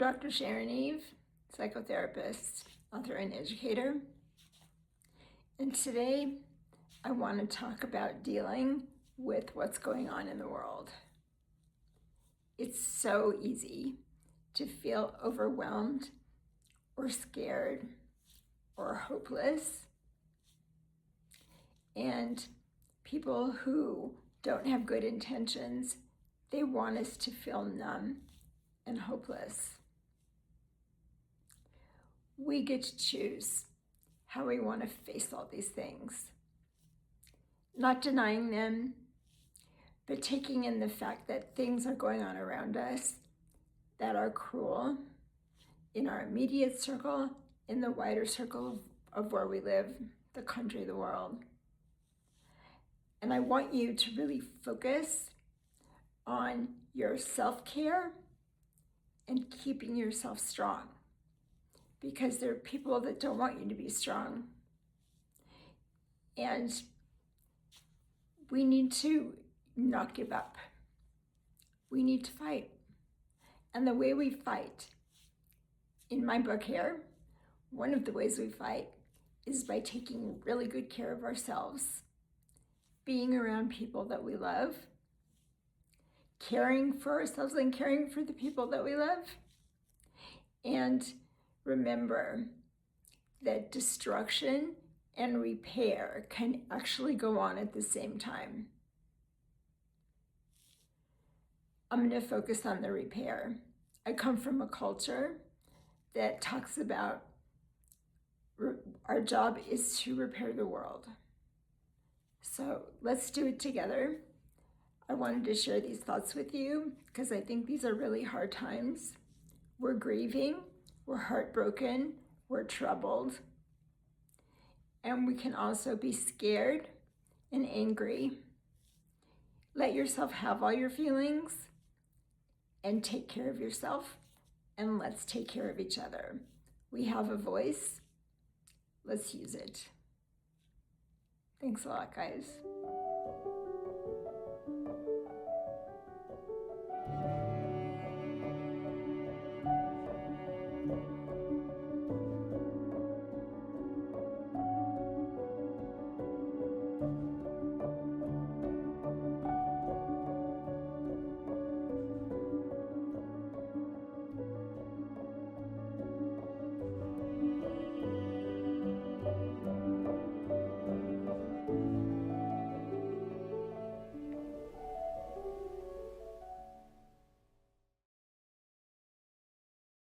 Dr. Sharon Eve, psychotherapist, author, and educator. And today I want to talk about dealing with what's going on in the world. It's so easy to feel overwhelmed or scared or hopeless. And people who don't have good intentions, they want us to feel numb and hopeless. We get to choose how we want to face all these things. Not denying them, but taking in the fact that things are going on around us that are cruel in our immediate circle, in the wider circle of where we live, the country, the world. And I want you to really focus on your self-care and keeping yourself strong, because there are people that don't want you to be strong. And we need to not give up. We need to fight. And the way we fight, in my book here, one of the ways we fight is by taking really good care of ourselves, being around people that we love, caring for ourselves and caring for the people that we love. And remember that destruction and repair can actually go on at the same time. I'm going to focus on the repair. I come from a culture that talks about our job is to repair the world. So let's do it together. I wanted to share these thoughts with you because I think these are really hard times. We're grieving, we're heartbroken, we're troubled, and we can also be scared and angry. Let yourself have all your feelings and take care of yourself, and let's take care of each other. We have a voice. Let's use it. Thanks a lot, guys.